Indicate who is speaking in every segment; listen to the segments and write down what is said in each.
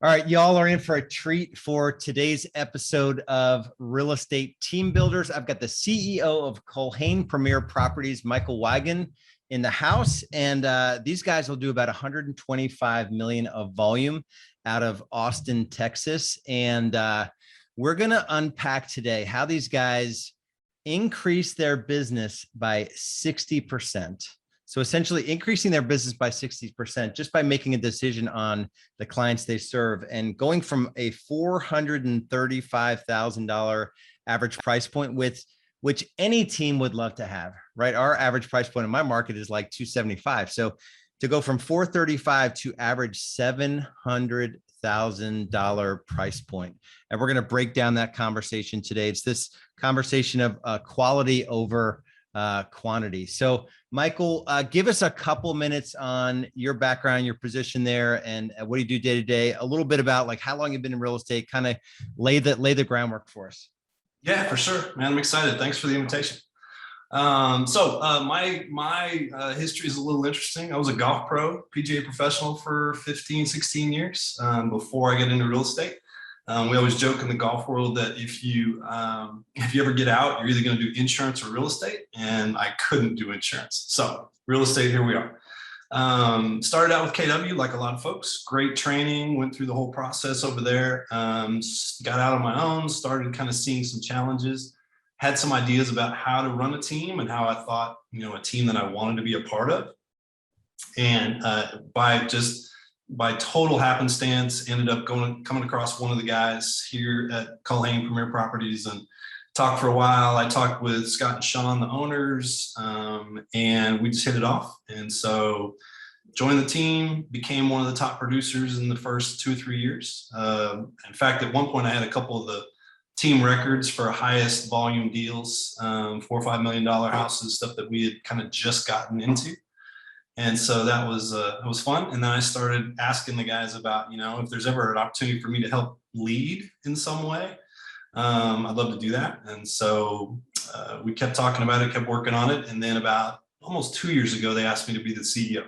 Speaker 1: All right, y'all are in for a treat for today's episode of Real Estate Team Builders. I've got the CEO of Culhane Premier Properties, Michael Weigand, in the house, and these guys will do about 125 million of volume out of Austin, Texas, and we're going to unpack today how these guys increase their business by 60%. So essentially increasing their business by 60% just by making a decision on the clients they serve and going from a $435,000 average price point with which any team would love to have, right? Our average price point in my market is like 275. So to go from 435 to average $700,000 price point. And we're going to break down that conversation today. It's this conversation of quality over quantity. So Michael, give us a couple minutes on your background, your position there, and what do you do day to day? A little bit about like how long you've been in real estate, kind of lay the groundwork for us.
Speaker 2: Yeah, for sure, man. I'm excited. Thanks for the invitation. My history is a little interesting. I was a golf pro, PGA professional for 15, 16 years before I got into real estate. We always joke in the golf world that if you ever get out, you're either going to do insurance or real estate, and I couldn't do insurance. So real estate, here we are. Started out with KW, like a lot of folks. Great training, went through the whole process over there. Got out on my own, started kind of seeing some challenges, had some ideas about how to run a team and how I thought, a team that I wanted to be a part of. And by total happenstance, ended up coming across one of the guys here at Culhane Premier Properties and talked for a while. I talked with Scott and Sean, the owners, and we just hit it off. And so joined the team, became one of the top producers in the first 2 or 3 years. In fact, at one point I had a couple of the team records for highest volume deals, $4 or $5 million houses, stuff that we had kind of just gotten into. And so that was fun. And then I started asking the guys about, if there's ever an opportunity for me to help lead in some way, I'd love to do that. And so we kept talking about it, kept working on it. And then about almost 2 years ago, they asked me to be the CEO.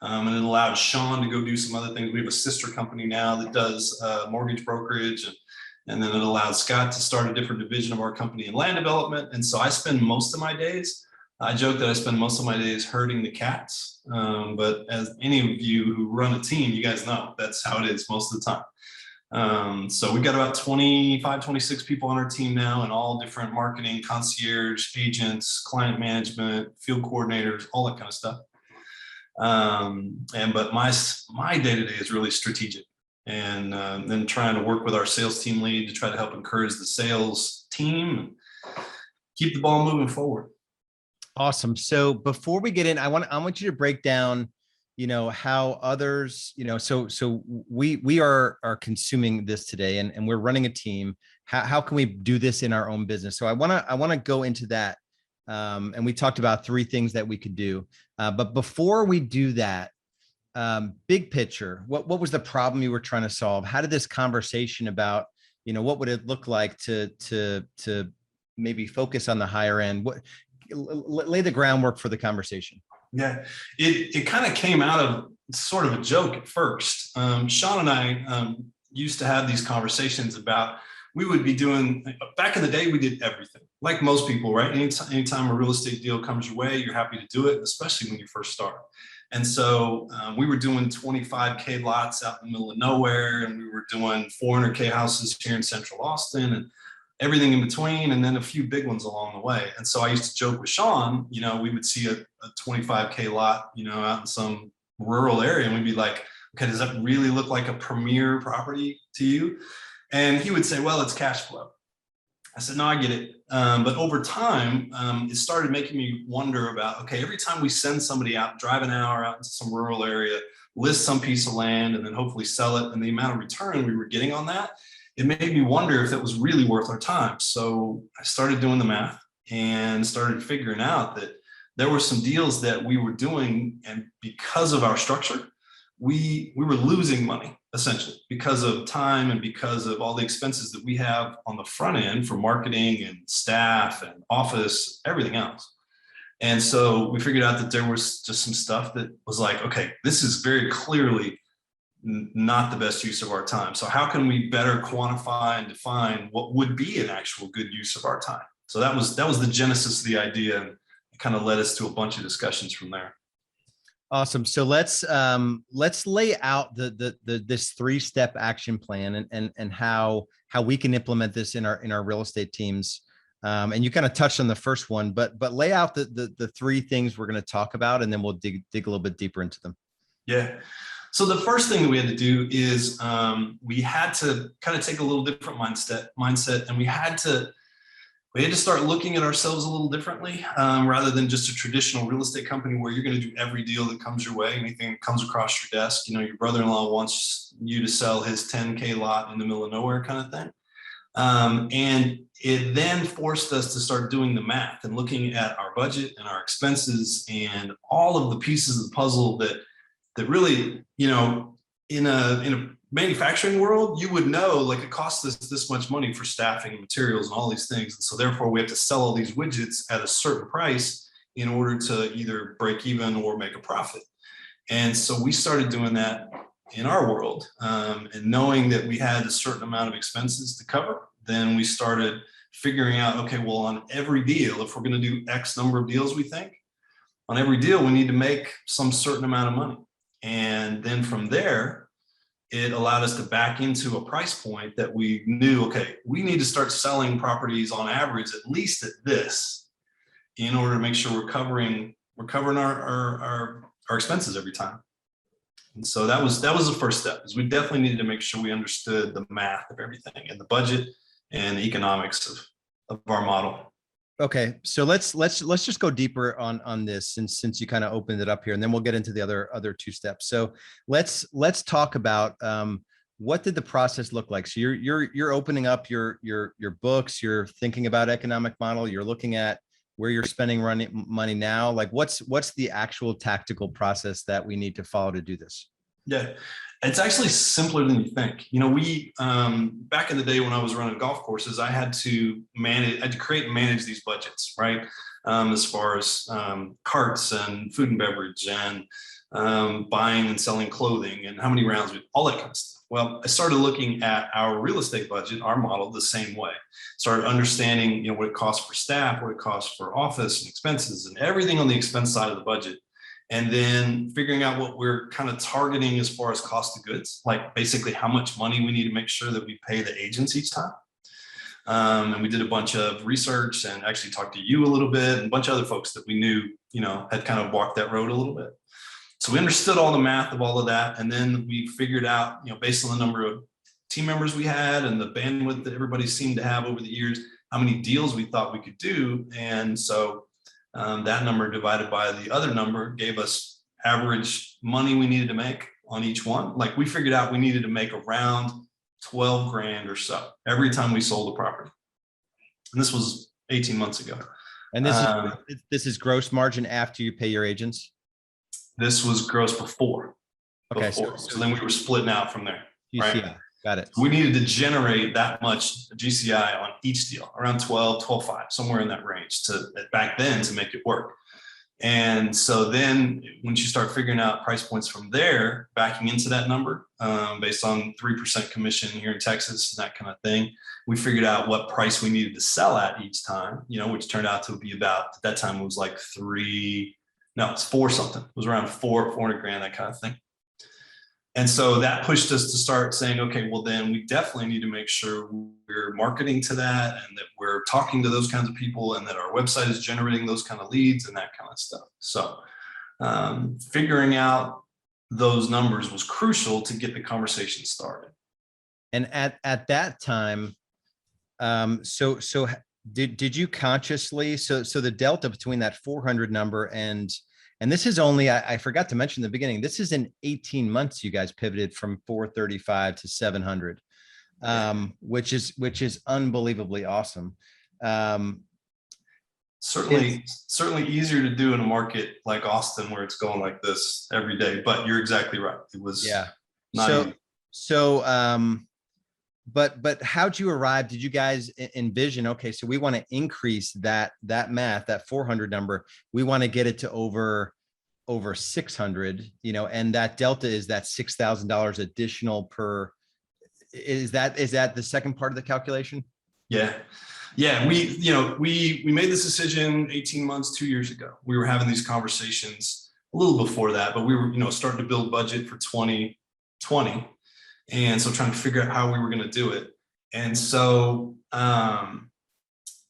Speaker 2: And it allowed Sean to go do some other things. We have a sister company now that does mortgage brokerage. And then it allowed Scott to start a different division of our company in land development. And so I spend most of my days, I joke that I spend most of my days herding the cats, but as any of you who run a team, you guys know that's how it is most of the time. So we've got about 25, 26 people on our team now, and all different marketing, concierge, agents, client management, field coordinators, all that kind of stuff. But my day-to-day is really strategic, and then trying to work with our sales team lead to try to help encourage the sales team and keep the ball moving forward.
Speaker 1: Awesome. So before we get in, I want you to break down, how others, so we are consuming this today and we're running a team. How can we do this in our own business? So I want to go into that. And we talked about 3 things that we could do. But before we do that, big picture, what was the problem you were trying to solve? How did this conversation about, what would it look like to maybe focus on the higher end? Lay the groundwork for the conversation.
Speaker 2: Yeah, it kind of came out of sort of a joke at first. Sean and I used to have these conversations about, we would be doing, back in the day, we did everything. Like most people, right? Anytime a real estate deal comes your way, you're happy to do it, especially when you first start. And so we were doing 25K lots out in the middle of nowhere, and we were doing 400K houses here in Central Austin, and everything in between, and then a few big ones along the way. And so I used to joke with Sean, we would see a 25K lot, out in some rural area, and we'd be like, okay, does that really look like a premier property to you? And he would say, well, it's cash flow. I said, no, I get it. But over time, it started making me wonder about, okay, every time we send somebody out, drive an hour out into some rural area, list some piece of land, and then hopefully sell it, and the amount of return we were getting on that, it made me wonder if it was really worth our time. So I started doing the math and started figuring out that there were some deals that we were doing, and because of our structure, we were losing money, essentially, because of time and because of all the expenses that we have on the front end for marketing and staff and office, everything else. And so we figured out that there was just some stuff that was like, okay, this is very clearly not the best use of our time. So how can we better quantify and define what would be an actual good use of our time? So that was the genesis of the idea, and it kind of led us to a bunch of discussions from there.
Speaker 1: Awesome. So let's lay out this 3-step action plan and how we can implement this in our real estate teams. And you kind of touched on the first one, but lay out the 3 things we're going to talk about, and then we'll dig a little bit deeper into them.
Speaker 2: Yeah. So the first thing that we had to do is we had to kind of take a little different mindset, and we had to start looking at ourselves a little differently, rather than just a traditional real estate company where you're going to do every deal that comes your way, anything that comes across your desk. You know, your brother-in-law wants you to sell his 10K lot in the middle of nowhere kind of thing. And it then forced us to start doing the math and looking at our budget and our expenses and all of the pieces of the puzzle that really, you know, in a manufacturing world, you would know, like, it costs us this much money for staffing and materials and all these things. And so therefore we have to sell all these widgets at a certain price in order to either break even or make a profit. And so we started doing that in our world, and knowing that we had a certain amount of expenses to cover, then we started figuring out, okay, well, on every deal, if we're going to do X number of deals, we think on every deal, we need to make some certain amount of money. And then from there, it allowed us to back into a price point that we knew, okay, we need to start selling properties on average at least at this, in order to make sure we're covering our expenses every time. And so that was the first step, is we definitely needed to make sure we understood the math of everything and the budget and the economics of our model.
Speaker 1: Okay, so let's just go deeper on this, since you kind of opened it up here, and then we'll get into the other 2 steps. So let's talk about what did the process look like. So you're opening up your books, you're thinking about economic model, you're looking at where you're spending money now. Like, what's the actual tactical process that we need to follow to do this?
Speaker 2: Yeah, it's actually simpler than you think. You know, we back in the day when I was running golf courses, I had to create and manage these budgets, right? As far as carts and food and beverage and buying and selling clothing and how many rounds, all that kind of stuff. Well, I started looking at our real estate budget, our model, the same way. Started understanding, you know, what it costs for staff, what it costs for office and expenses, and everything on the expense side of the budget. And then figuring out what we're kind of targeting as far as cost of goods, like basically how much money we need to make sure that we pay the agents each time. And we did a bunch of research and actually talked to you a little bit and a bunch of other folks that we knew, you know, had kind of walked that road a little bit. So we understood all the math of all of that. And then we figured out, you know, based on the number of team members we had and the bandwidth that everybody seemed to have over the years, how many deals we thought we could do. And so that number divided by the other number gave us average money we needed to make on each one. Like, we figured out we needed to make around 12 grand or so every time we sold a property. And this was 18 months ago.
Speaker 1: And this is gross margin after you pay your agents?
Speaker 2: This was gross before.
Speaker 1: Okay.
Speaker 2: So then we were splitting out from there.
Speaker 1: GCI.
Speaker 2: Right?
Speaker 1: Got it.
Speaker 2: We needed to generate that much GCI on each deal, around 12.5, somewhere in that range, back then, to make it work. And so then once you start figuring out price points from there, backing into that number, based on 3% commission here in Texas and that kind of thing, we figured out what price we needed to sell at each time, you know, which turned out to be about, at that time it was like it's 4 something. It was around 400 grand, that kind of thing. And so that pushed us to start saying, okay, well, then we definitely need to make sure we're marketing to that, and that we're talking to those kinds of people, and that our website is generating those kind of leads and that kind of stuff. So figuring out those numbers was crucial to get the conversation started.
Speaker 1: And at that time, so did you consciously, so the delta between that 400 number and this is only, I forgot to mention in the beginning, this is in 18 months, you guys pivoted from 435 to 700, which is unbelievably awesome.
Speaker 2: Certainly easier to do in a market like Austin, where it's going like this every day, but you're exactly right. It was not easy.
Speaker 1: But how'd you arrive? Did you guys envision, okay, so we want to increase that math, that 400 number, we want to get it to over over 600, and that delta is that $6,000 additional per, is that the second part of the calculation?
Speaker 2: Yeah. Yeah. We made this decision 18 months, 2 years ago. We were having these conversations a little before that, but we were, starting to build budget for 2020. And so trying to figure out how we were going to do it. And so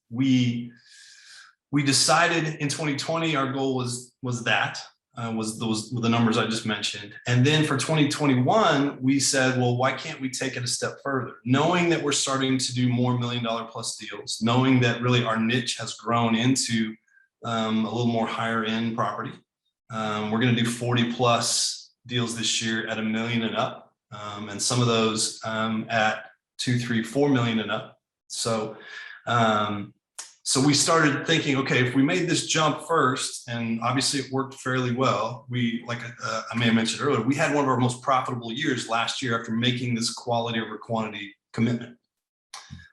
Speaker 2: we decided in 2020, our goal was the numbers I just mentioned. And then for 2021, we said, well, why can't we take it a step further? Knowing that we're starting to do more $1 million plus deals, knowing that really our niche has grown into a little more higher end property. We're going to do 40 plus deals this year at $1 million and up. And some of those at 2, 3, 4 million and up. So we started thinking, okay, if we made this jump first, and obviously it worked fairly well. Like I may have mentioned earlier, we had one of our most profitable years last year after making this quality over quantity commitment.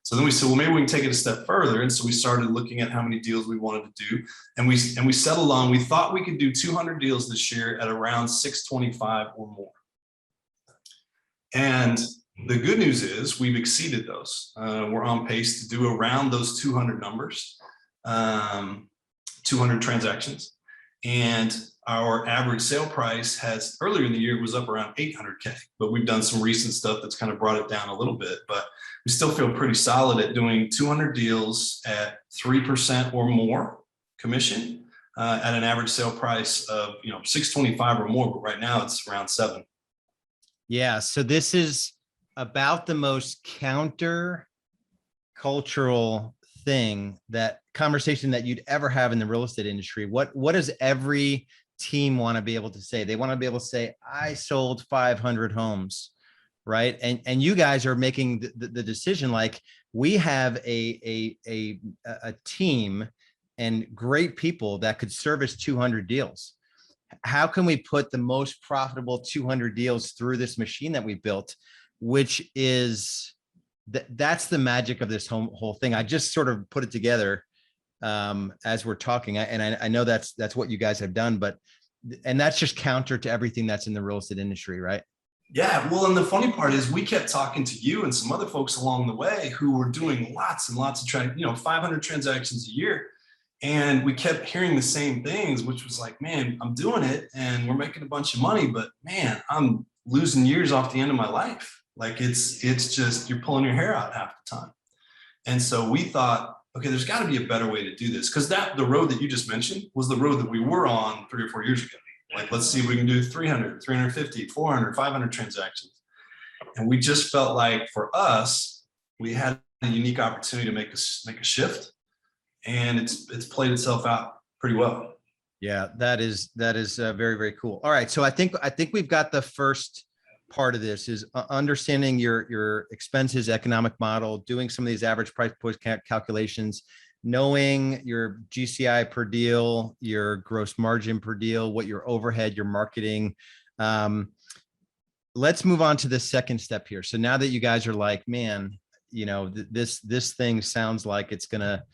Speaker 2: So then we said, well, maybe we can take it a step further. And so we started looking at how many deals we wanted to do. And we settled on, we thought we could do 200 deals this year at around 625 or more. And the good news is we've exceeded those. We're on pace to do around those 200 numbers, 200 transactions. And our average sale price earlier in the year was up around 800K, but we've done some recent stuff that's kind of brought it down a little bit, but we still feel pretty solid at doing 200 deals at 3% or more commission at an average sale price of, 625 or more, but right now it's around 7.
Speaker 1: Yeah. So this is about the most countercultural conversation that you'd ever have in the real estate industry. What does every team want to be able to say? They want to be able to say, I sold 500 homes, right? And you guys are making the decision, like, we have a team and great people that could service 200 deals. How can we put the most profitable 200 deals through this machine that we built, which is that's the magic of this whole thing. I just sort of put it together as we're talking. I know that's what you guys have done, and that's just counter to everything that's in the real estate industry, right?
Speaker 2: Yeah. Well, and the funny part is we kept talking to you and some other folks along the way who were doing lots and lots of 500 transactions a year. And we kept hearing the same things, which was like, man, I'm doing it and we're making a bunch of money, but man, I'm losing years off the end of my life. Like it's just, you're pulling your hair out half the time. And so we thought, okay, there's got to be a better way to do this. Because the road that you just mentioned was the road that we were on 3 or 4 years ago. Like, let's see if we can do 300, 350, 400, 500 transactions. And we just felt like for us, we had a unique opportunity to make a shift. And it's played itself out pretty well.
Speaker 1: Yeah, that is very, very cool. All right. So I think we've got the first part of this is understanding your expenses, economic model, doing some of these average price point calculations, knowing your GCI per deal, your gross margin per deal, what your overhead, your marketing. Let's move on to the second step here. So now that you guys are like, man, this thing sounds like it's gonna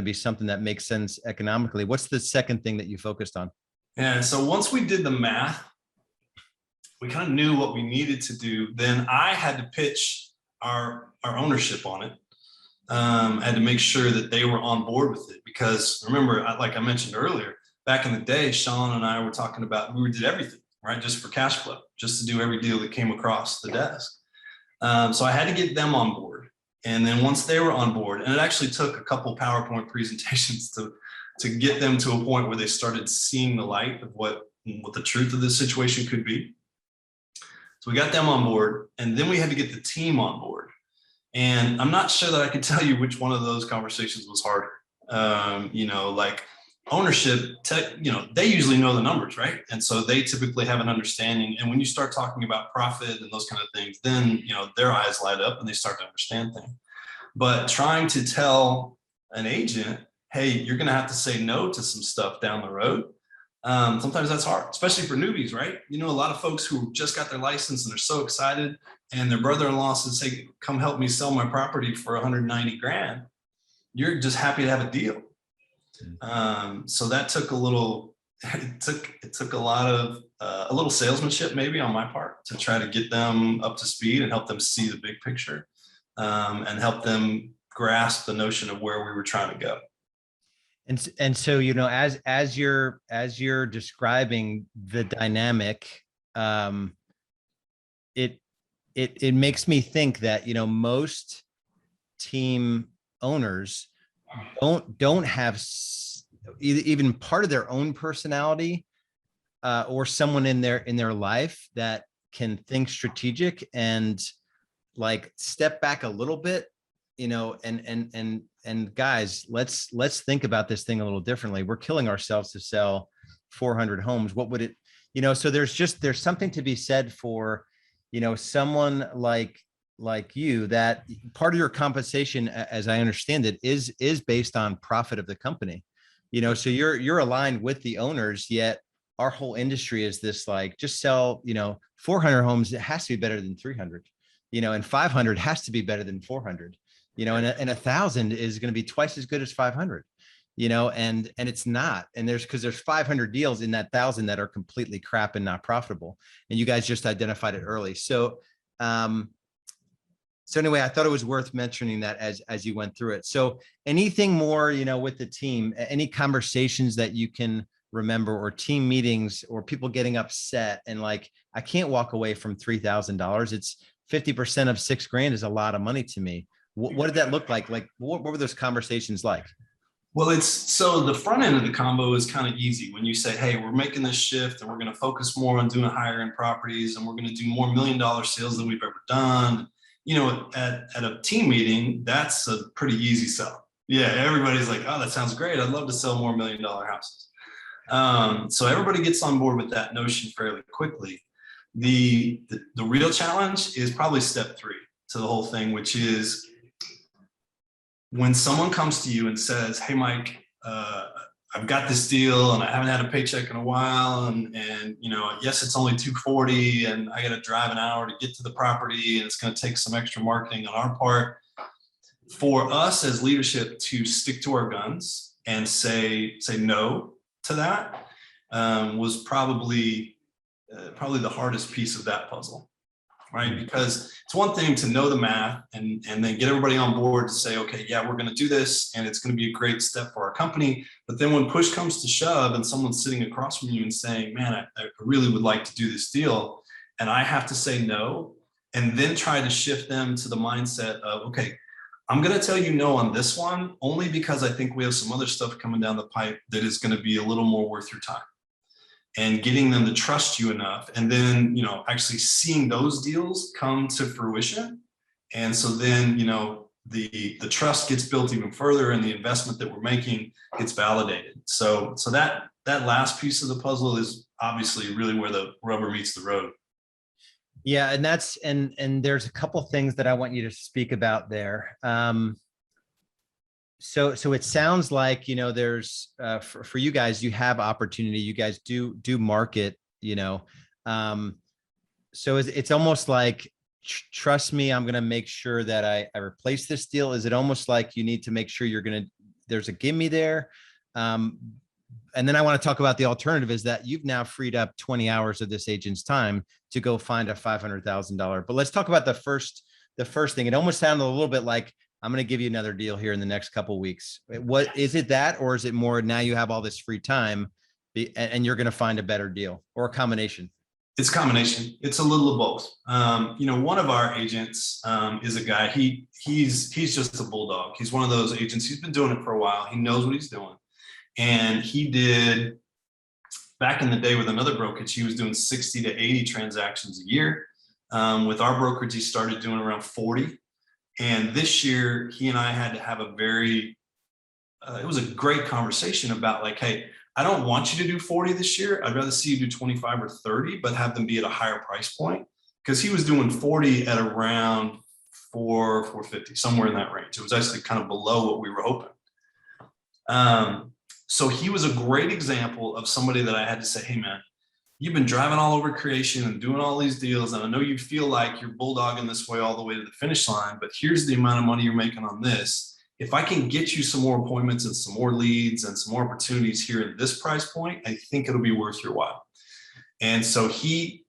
Speaker 1: be something that makes sense economically. What's the second thing that you focused on?
Speaker 2: Yeah. So once we did the math, we kind of knew what we needed to do. Then I had to pitch our ownership on it. I had to make sure that they were on board with it, because remember, like I mentioned earlier, back in the day, Sean and I were talking about, we did everything, right? Just for cash flow, just to do every deal that came across the desk. So I had to get them on board. And then once they were on board, and it actually took a couple PowerPoint presentations to get them to a point where they started seeing the light of what the truth of this situation could be. So we got them on board, and then we had to get the team on board. And I'm not sure that I could tell you which one of those conversations was harder. Like ownership, they usually know the numbers, right? And so they typically have an understanding. And when you start talking about profit and those kind of things, then, their eyes light up and they start to understand things. But trying to tell an agent, hey, you're going to have to say no to some stuff down the road. Sometimes that's hard, especially for newbies, right? A lot of folks who just got their license and they're so excited, and their brother-in-law says, hey, come help me sell my property for 190 grand. You're just happy to have a deal. So that took a little it took a lot of a little salesmanship maybe on my part to try to get them up to speed and help them see the big picture, and help them grasp the notion of where we were trying to go.
Speaker 1: And so, you know, as you're describing the dynamic, it it makes me think that, you know, most team owners don't have even part of their own personality, or someone in their life that can think strategic and like step back a little bit, you know, and guys, let's think about this thing a little differently. We're killing ourselves to sell 400 homes. What would it, you know, so there's something to be said for, you know, someone like you, that part of your compensation, as I understand it, is based on profit of the company, you know, so you're aligned with the owners, yet our whole industry is this, like, just sell, you know, 400 homes. It has to be better than 300, you know, and 500 has to be better than 400, you know, and 1,000 is going to be twice as good as 500, you know, and it's not. And because there's 500 deals in that 1,000 that are completely crap and not profitable. And you guys just identified it early. So, so anyway, I thought it was worth mentioning that as you went through it. So anything more, you know, with the team, any conversations that you can remember, or team meetings, or people getting upset and like, I can't walk away from $3,000. It's 50% of $6,000 is a lot of money to me. What did that look like? Like, what were those conversations like?
Speaker 2: Well, so the front end of the combo is kind of easy when you say, hey, we're making this shift and we're going to focus more on doing higher end properties, and we're going to do more $1 million sales than we've ever done. You know, at a team meeting, that's a pretty easy sell. Yeah, everybody's like, oh, that sounds great. I'd love to sell more $1 million houses. So everybody gets on board with that notion fairly quickly. The real challenge is probably step 3 to the whole thing, which is when someone comes to you and says, hey, Mike, I've got this deal and I haven't had a paycheck in a while. And you know, yes, it's only $240 and I got to drive an hour to get to the property, and it's going to take some extra marketing on our part. For us as leadership to stick to our guns and say no to that, was probably the hardest piece of that puzzle. Right? Because it's one thing to know the math and then get everybody on board to say, okay, yeah, we're going to do this and it's going to be a great step for our company. But then when push comes to shove and someone's sitting across from you and saying, man, I really would like to do this deal, and I have to say no, and then try to shift them to the mindset of, okay, I'm going to tell you no on this one only because I think we have some other stuff coming down the pipe that is going to be a little more worth your time. And getting them to trust you enough, and then, you know, actually seeing those deals come to fruition. And so then, you know, the trust gets built even further, and the investment that we're making gets validated. So that last piece of the puzzle is obviously really where the rubber meets the road.
Speaker 1: Yeah, and that's and there's a couple things that I want you to speak about there. So it sounds like, you know, there's for you guys, you have opportunity. You guys do market, you know. So it's almost like, trust me, I'm going to make sure that I replace this deal. Is it almost like you need to make sure there's a gimme there? And then I want to talk about the alternative, is that you've now freed up 20 hours of this agent's time to go find a $500,000. But let's talk about the first thing. It almost sounded a little bit like, I'm going to give you another deal here in the next couple of weeks. What is it, that, or is it more now you have all this free time and you're going to find a better deal, or a combination?
Speaker 2: It's a combination. It's a little of both. You know, one of our agents is a guy, he's just a bulldog. He's one of those agents. He's been doing it for a while. He knows what he's doing. And he did, back in the day with another brokerage, he was doing 60 to 80 transactions a year. With our brokerage, he started doing around 40. And this year, he and I had to have it was a great conversation about, like, hey, I don't want you to do 40 this year. I'd rather see you do 25 or 30, but have them be at a higher price point. Because he was doing 40 at around $450, somewhere in that range. It was actually kind of below what we were hoping. So he was a great example of somebody that I had to say, hey, man, you've been driving all over creation and doing all these deals, and I know you feel like you're bulldogging this way all the way to the finish line, but here's the amount of money you're making on this. if I can get you some more appointments and some more leads and some more opportunities here at this price point, I think it'll be worth your while. And so he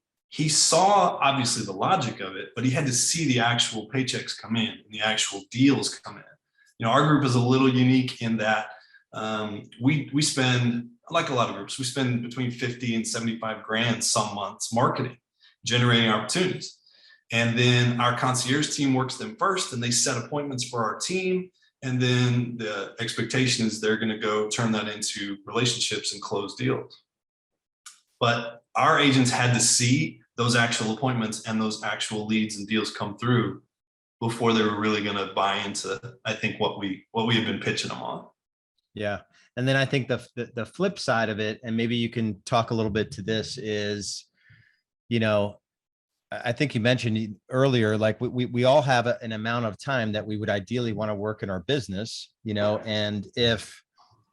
Speaker 2: saw obviously the logic of it, but he had to see the actual paychecks come in and the actual deals come in. You know, our group is a little unique in that we spend, like a lot of groups, we spend between 50 and 75 grand some months marketing, generating opportunities. And then our concierge team works them first, and they set appointments for our team. And then the expectation is they're going to go turn that into relationships and close deals. But our agents had to see those actual appointments and those actual leads and deals come through before they were really going to buy into, I think, what we had been pitching them on.
Speaker 1: Yeah. And then I think the flip side of it, and maybe you can talk a little bit to this, is, you know, I think you mentioned earlier, like we all have an amount of time that we would ideally want to work in our business, you know, and if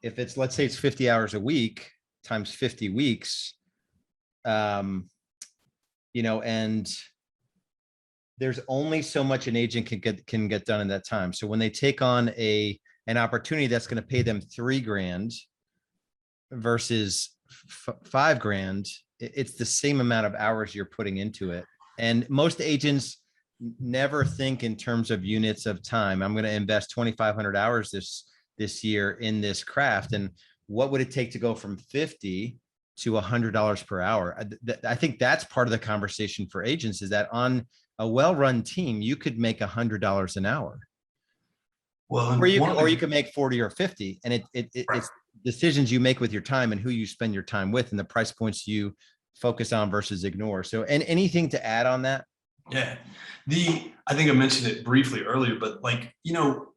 Speaker 1: it's, let's say it's 50 hours a week times 50 weeks, you know, and there's only so much an agent can get done in that time. So when they take on an opportunity that's going to pay them $3 grand versus $5 grand, it's the same amount of hours you're putting into it. And most agents never think in terms of units of time. I'm going to invest 2,500 hours this year in this craft. And what would it take to go from 50 to $100 per hour? I think that's part of the conversation for agents, is that on a well-run team, you could make $100 an hour. Well, or you could make 40 or 50. And it's decisions you make with your time and who you spend your time with and the price points you focus on versus ignore. So, and anything to add on that?
Speaker 2: Yeah, I think I mentioned it briefly earlier, but like, you know,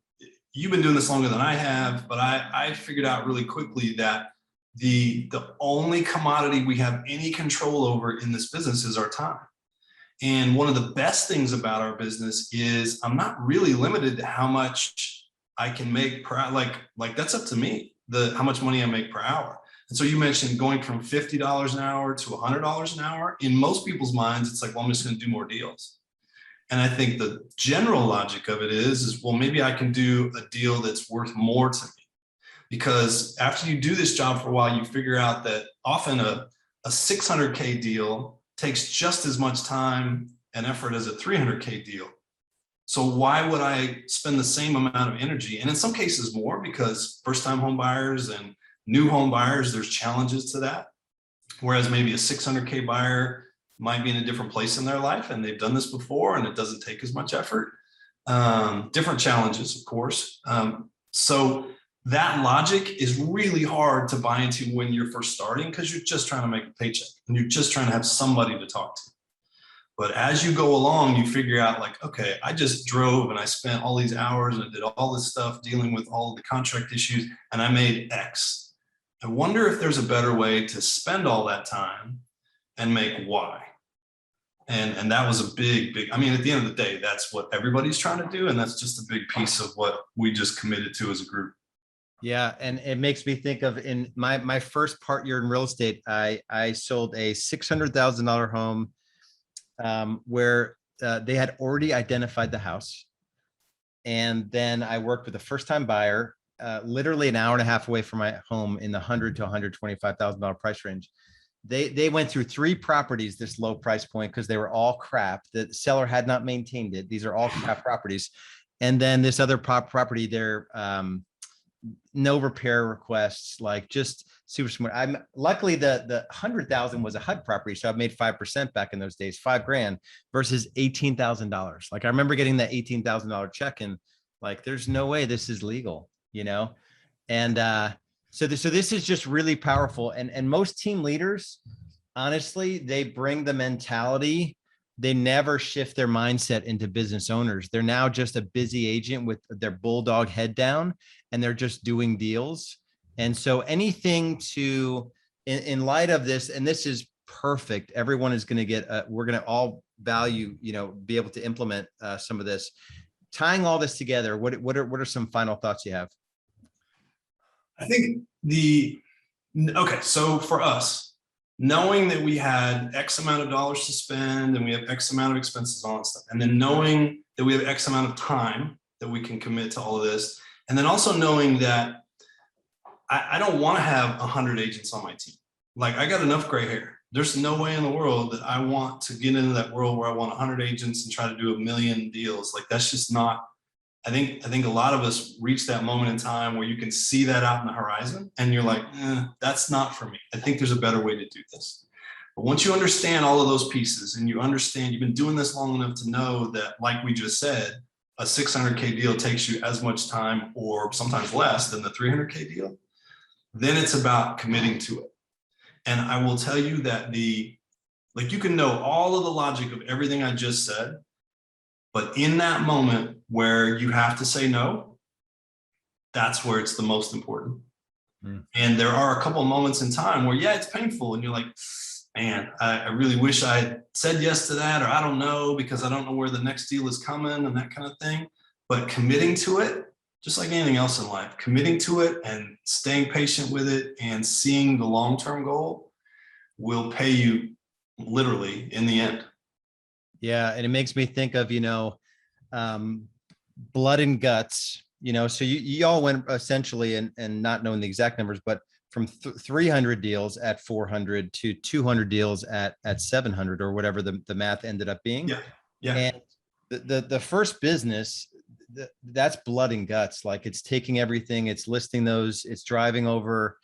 Speaker 2: you've been doing this longer than I have, but I figured out really quickly that the only commodity we have any control over in this business is our time. And one of the best things about our business is I'm not really limited to how much I can make per hour. Like that's up to me, how much money I make per hour. And so you mentioned going from $50 an hour to $100 an hour. In most people's minds, it's like, well, I'm just going to do more deals. And I think the general logic of it is, well, maybe I can do a deal that's worth more to me. Because after you do this job for a while, you figure out that often a 600K deal takes just as much time and effort as a 300K deal. So why would I spend the same amount of energy? And in some cases more, because first-time home buyers and new home buyers, there's challenges to that. Whereas maybe a 600K buyer might be in a different place in their life and they've done this before and it doesn't take as much effort. Different challenges, of course. So that logic is really hard to buy into when you're first starting, because you're just trying to make a paycheck and you're just trying to have somebody to talk to. But as you go along, you figure out like, okay, I just drove and I spent all these hours and I did all this stuff dealing with all of the contract issues and I made X. I wonder if there's a better way to spend all that time and make Y. And that was a big, I mean, at the end of the day, that's what everybody's trying to do. And that's just a big piece of what we just committed to as a group.
Speaker 1: Yeah. And it makes me think of, in my first part year in real estate, I sold a $600,000 home where they had already identified the house. And then I worked with a first-time buyer, literally an hour and a half away from my home, in the $100,000 to $125,000 price range. They went through 3 properties, this low price point, because they were all crap. The seller had not maintained it. These are all crap properties. And then this other property there, no repair requests, like just super smart. Luckily the 100,000 was a HUD property. So I made 5% back in those days, $5 grand versus $18,000. Like I remember getting that $18,000 check and like, there's no way this is legal, you know? And, so this is just really powerful. And most team leaders, honestly, they bring the mentality. They never shift their mindset into business owners. They're now just a busy agent with their bulldog head down, and they're just doing deals. And so anything in light of this, and this is perfect, everyone is going to get, we're going to all value, you know, be able to implement some of this. Tying all this together, what are some final thoughts you have?
Speaker 2: I think okay, so for us, knowing that we had X amount of dollars to spend and we have X amount of expenses on stuff, and then knowing that we have X amount of time that we can commit to all of this, And then also knowing that I don't want to have 100 agents on my team. Like, I got enough gray hair. There's no way in the world that I want to get into that world where I want 100 agents and try to do 1 million deals. Like, that's just not, I think a lot of us reach that moment in time where you can see that out in the horizon and you're like, that's not for me. I think there's a better way to do this. But once you understand all of those pieces and you understand, you've been doing this long enough to know that, like we just said, a 600K deal takes you as much time or sometimes less than the 300K deal, then it's about committing to it. And I will tell you that you can know all of the logic of everything I just said, but in that moment where you have to say no, that's where it's the most important. And there are a couple of moments in time where, yeah, it's painful. And you're like, man, I really wish I had said yes to that, or I don't know, because I don't know where the next deal is coming and that kind of thing. But committing to it, just like anything else in life, committing to it and staying patient with it and seeing the long-term goal will pay you literally in the end.
Speaker 1: Yeah. And it makes me think of, blood and guts, so you all went essentially, and not knowing the exact numbers, but from 300 deals at 400 to 200 deals at 700 or whatever the math ended up being.
Speaker 2: Yeah. Yeah.
Speaker 1: And the first business, that's blood and guts. Like, it's taking everything, it's listing those, it's driving over,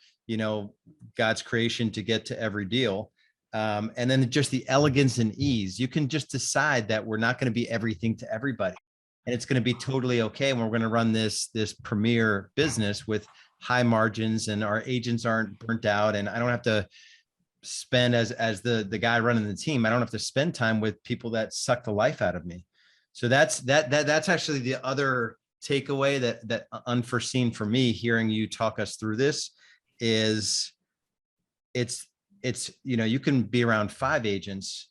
Speaker 1: God's creation to get to every deal. And then just the elegance and ease. You can just decide that we're not going to be everything to everybody. And it's going to be totally okay when we're going to run this premier business with high margins and our agents aren't burnt out. And I don't have to spend as the guy running the team, I don't have to spend time with people that suck the life out of me. So that's actually the other takeaway that unforeseen for me, hearing you talk us through this, is it's you can be around 5 agents,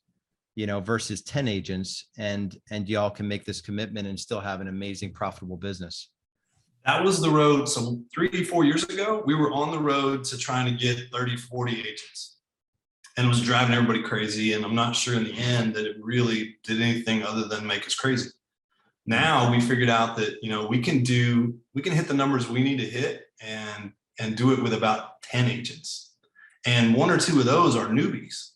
Speaker 1: versus 10 agents, and y'all can make this commitment and still have an amazing, profitable business.
Speaker 2: That was the road. So 3-4 years ago, we were on the road to trying to get 30-40 agents, and it was driving everybody crazy. And I'm not sure in the end that it really did anything other than make us crazy. Now we figured out that, we can hit the numbers we need to hit and do it with about 10 agents. And 1 or 2 of those are newbies.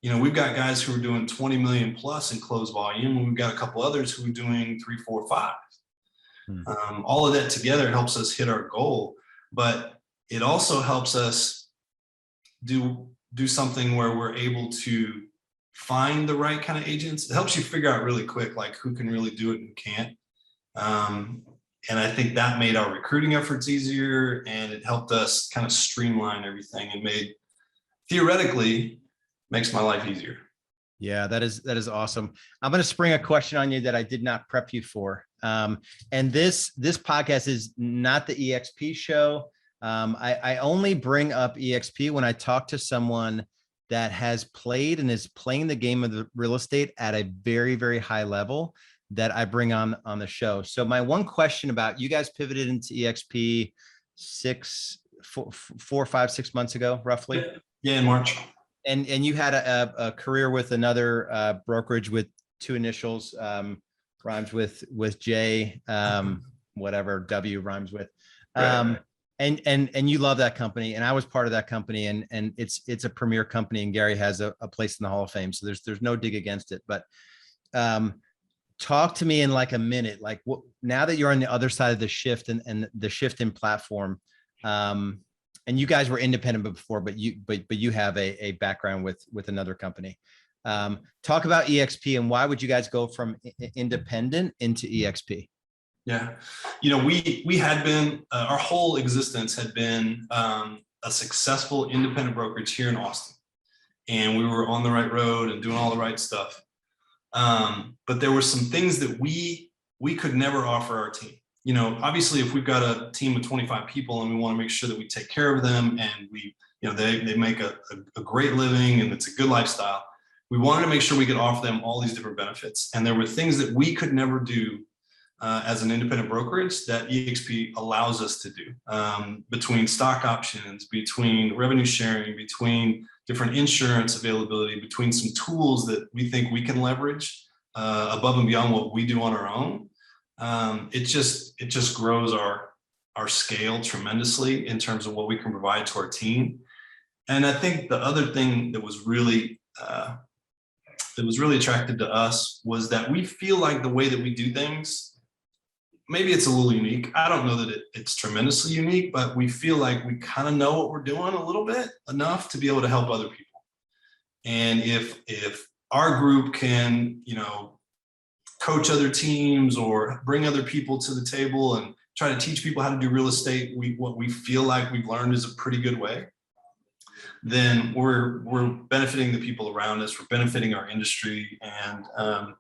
Speaker 2: We've got guys who are doing 20 million plus in close volume, and we've got a couple others who are doing 3, 4, 5. All of that together helps us hit our goal, but it also helps us do something where we're able to find the right kind of agents. It helps you figure out really quick, like, who can really do it and can't. And I think that made our recruiting efforts easier, and it helped us kind of streamline everything, and theoretically makes my life easier.
Speaker 1: Yeah, that is awesome. I'm going to spring a question on you that I did not prep you for. And this podcast is not the EXP show. I only bring up EXP when I talk to someone that has played and is playing the game of the real estate at a very, very high level that I bring on the show. So my one question about, you guys pivoted into EXP 4, 5, 6 months ago, roughly.
Speaker 2: Yeah, in March.
Speaker 1: And you had a career with another brokerage with 2 initials, rhymes with J, whatever W rhymes with.
Speaker 2: Right.
Speaker 1: And you love that company, and I was part of that company, and it's a premier company, and Gary has a place in the Hall of Fame. So there's no dig against it. But talk to me in like a minute, like, now that you're on the other side of the shift and the shift in platform, and you guys were independent before, but you have a background with another company. Talk about EXP and why would you guys go from independent into EXP?
Speaker 2: Yeah, we had been, our whole existence had been a successful independent brokerage here in Austin, and we were on the right road and doing all the right stuff. But there were some things that we could never offer our team. Obviously, if we've got a team of 25 people and we want to make sure that we take care of them and they make a great living and it's a good lifestyle, we wanted to make sure we could offer them all these different benefits. And there were things that we could never do as an independent brokerage that EXP allows us to do, between stock options, between revenue sharing, between different insurance availability, between some tools that we think we can leverage above and beyond what we do on our own. It just grows our our scale tremendously in terms of what we can provide to our team. And I think the other thing that was really attractive to us was that we feel like the way that we do things, maybe it's a little unique. I don't know that it's tremendously unique, but we feel like we kind of know what we're doing a little bit enough to be able to help other people. And if our group can, you know, coach other teams or bring other people to the table and try to teach people how to do real estate, what we feel like we've learned is a pretty good way, then we're benefiting the people around us, we're benefiting our industry, and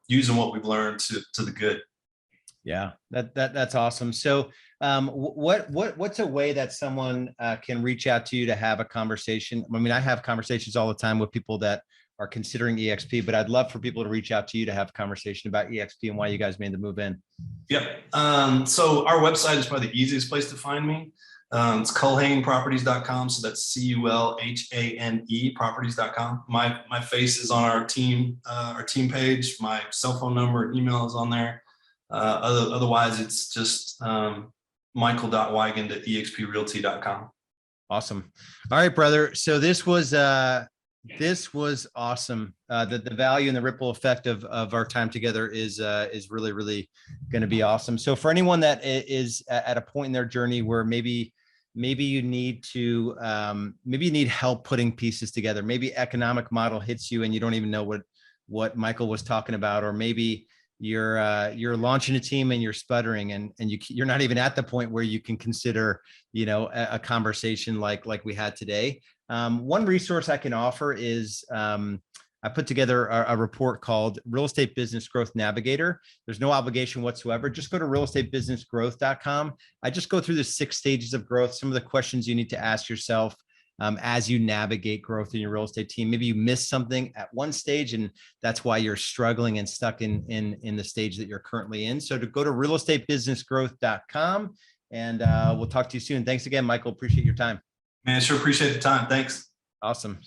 Speaker 2: using what we've learned to the good.
Speaker 1: Yeah, that's awesome. So what's a way that someone can reach out to you to have a conversation? I mean, I have conversations all the time with people that are considering EXP, but I'd love for people to reach out to you to have a conversation about EXP and why you guys made the move in.
Speaker 2: Yep. So our website is probably the easiest place to find me. It's culhaneproperties.com. So that's CULHANE properties.com. My face is on our team page. My cell phone number and email is on there. Otherwise, it's just michael.weigand@exprealty.com.
Speaker 1: Awesome. All right, brother. So this was awesome. The value and the ripple effect of our time together is really, really going to be awesome. So for anyone that is at a point in their journey where maybe you need help putting pieces together, maybe economic model hits you and you don't even know what Michael was talking about, or maybe you're launching a team and you're sputtering and you're not even at the point where you can consider, you know, a conversation like we had today. One resource I can offer is I put together a report called Real Estate Business Growth Navigator. There's no obligation whatsoever. Just go to realestatebusinessgrowth.com. I just go through the 6 stages of growth, some of the questions you need to ask yourself as you navigate growth in your real estate team. Maybe you missed something at one stage and that's why you're struggling and stuck in the stage that you're currently in. So to go to realestatebusinessgrowth.com, and we'll talk to you soon. Thanks again, Michael. Appreciate your time.
Speaker 2: Man, sure appreciate the time. Thanks.
Speaker 1: Awesome.